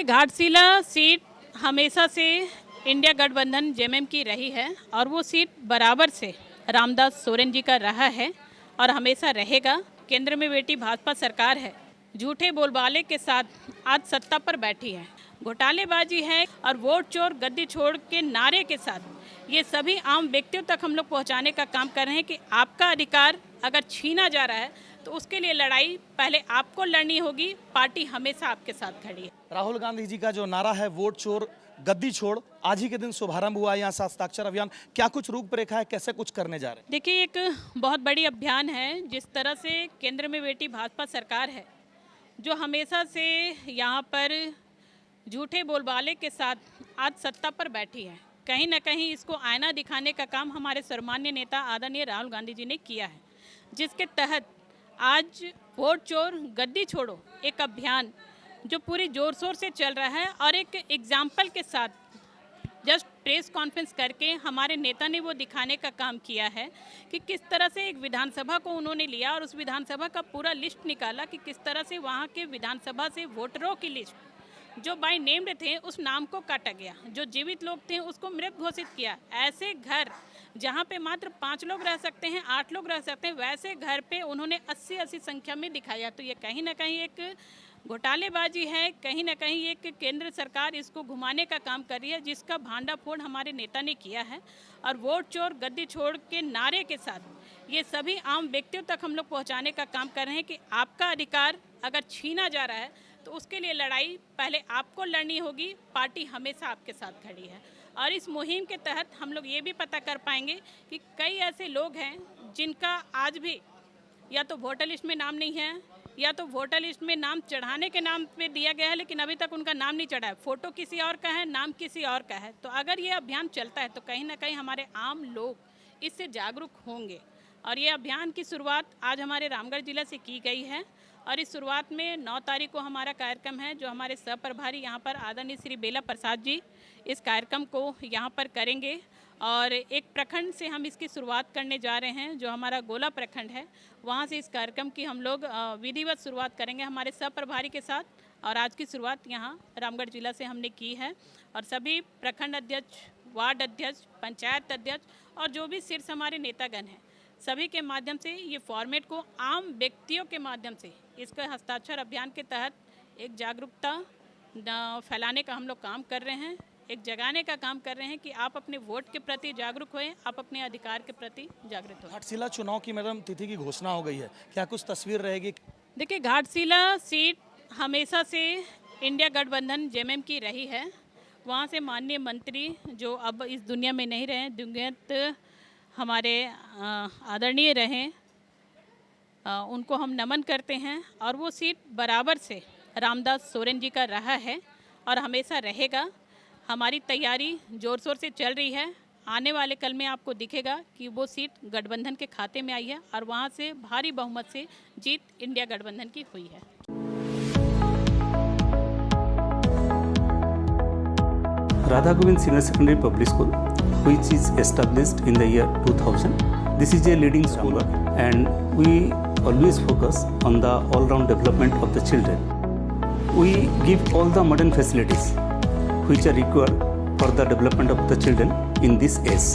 देखिए, घाटशिला सीट हमेशा से इंडिया गठबंधन जेएमएम की रही है और वो सीट बराबर से रामदास सोरेन जी का रहा है और हमेशा रहेगा। केंद्र में बैठी भाजपा सरकार है, झूठे बोलबाले के साथ आज सत्ता पर बैठी है, घोटालेबाजी है और वोट चोर गद्दी छोड़ के नारे के साथ ये सभी आम व्यक्तियों तक हम लोग पहुंचाने का काम कर रहे हैं कि आपका अधिकार अगर छीना जा रहा है तो उसके लिए लड़ाई पहले आपको लड़नी होगी। पार्टी हमेशा आपके साथ खड़ी है। राहुल गांधी जी का जो नारा है वोट चोर गद्दी छोड़, आज ही के दिन शुभारंभ हुआ यहाँ हस्ताक्षर अभियान, क्या कुछ रूपरेखा है, कैसे कुछ करने जा रहे हैं? देखिए, एक बहुत बड़ी अभियान है। जिस तरह से केंद्र में बैठी भाजपा सरकार है जो हमेशा से यहाँ पर झूठे बोलबाले के साथ आज सत्ता पर बैठी है, कहीं ना कहीं इसको आईना दिखाने का काम हमारे सर्वमान्य नेता आदरणीय राहुल गांधी जी ने किया है, जिसके तहत आज वोट चोर गद्दी छोड़ो एक अभियान जो पूरी जोर शोर से चल रहा है और एक एग्जाम्पल के साथ जस्ट प्रेस कॉन्फ्रेंस करके हमारे नेता ने वो दिखाने का काम किया है कि किस तरह से एक विधानसभा को उन्होंने लिया और उस विधानसभा का पूरा लिस्ट निकाला कि किस तरह से वहाँ के विधानसभा से वोटरों की लिस्ट जो बाय नेम्ड थे उस नाम को काटा गया, जो जीवित लोग थे उसको मृत घोषित किया। ऐसे घर जहाँ पे मात्र 5 लोग रह सकते हैं, 8 लोग रह सकते हैं, वैसे घर पे उन्होंने 80 संख्या में दिखाया। तो ये कहीं ना कहीं एक घोटालेबाजी है, कहीं ना कहीं एक केंद्र सरकार इसको घुमाने का काम कर रही है, जिसका भांडाफोड़ हमारे नेता ने किया है। और वोट चोर गद्दी छोड़ के नारे के साथ ये सभी आम व्यक्तियों तक हम लोग पहुँचाने का काम कर रहे हैं कि आपका अधिकार अगर छीना जा रहा है तो उसके लिए लड़ाई पहले आपको लड़नी होगी। पार्टी हमेशा आपके साथ खड़ी है और इस मुहिम के तहत हम लोग ये भी पता कर पाएंगे कि कई ऐसे लोग हैं जिनका आज भी या तो वोटर लिस्ट में नाम नहीं है या तो वोटर लिस्ट में नाम चढ़ाने के नाम पे दिया गया है लेकिन अभी तक उनका नाम नहीं चढ़ा है, फोटो किसी और का है, नाम किसी और का है। तो अगर ये अभियान चलता है तो कहीं ना कहीं हमारे आम लोग इससे जागरूक होंगे और ये अभियान की शुरुआत आज हमारे रामगढ़ जिला से की गई है और इस शुरुआत में 9 तारीख को हमारा कार्यक्रम है जो हमारे सह प्रभारी यहाँ पर आदरणीय श्री बेला प्रसाद जी इस कार्यक्रम को यहाँ पर करेंगे और एक प्रखंड से हम इसकी शुरुआत करने जा रहे हैं जो हमारा गोला प्रखंड है, वहाँ से इस कार्यक्रम की हम लोग विधिवत शुरुआत करेंगे हमारे सह प्रभारी के साथ। और आज की शुरुआत यहाँ रामगढ़ जिला से हमने की है और सभी प्रखंड अध्यक्ष, वार्ड अध्यक्ष, पंचायत अध्यक्ष और जो भी शीर्ष हमारे नेतागण हैं सभी के माध्यम से ये फॉर्मेट को आम व्यक्तियों के माध्यम से इसके हस्ताक्षर अभियान के तहत एक जागरूकता फैलाने का हम लोग काम कर रहे हैं, एक जगाने का काम कर रहे हैं कि आप अपने वोट के प्रति जागरूक होएं, आप अपने अधिकार के प्रति जागृत हों। घाटशिला चुनाव की मैडम तिथि की घोषणा हो गई है, क्या कुछ तस्वीर रहेगी? देखिए, घाटशिला सीट हमेशा से इंडिया गठबंधन जेएमएम की रही है। वहाँ से माननीय मंत्री जो अब इस दुनिया में नहीं रहे, दिवंगत हमारे आदरणीय रहे, उनको हम नमन करते हैं और वो सीट बराबर से रामदास सोरेन जी का रहा है और हमेशा रहेगा। हमारी तैयारी जोर शोर से चल रही है। आने वाले कल में आपको दिखेगा कि वो सीट गठबंधन के खाते में आई है और वहाँ से भारी बहुमत से जीत इंडिया गठबंधन की हुई है। Radha Govind Senior Secondary Public School, which is established in the year 2000. This is a leading school and we always focus on the all-round development of the children. We give all the modern facilities which are required for the development of the children in this age.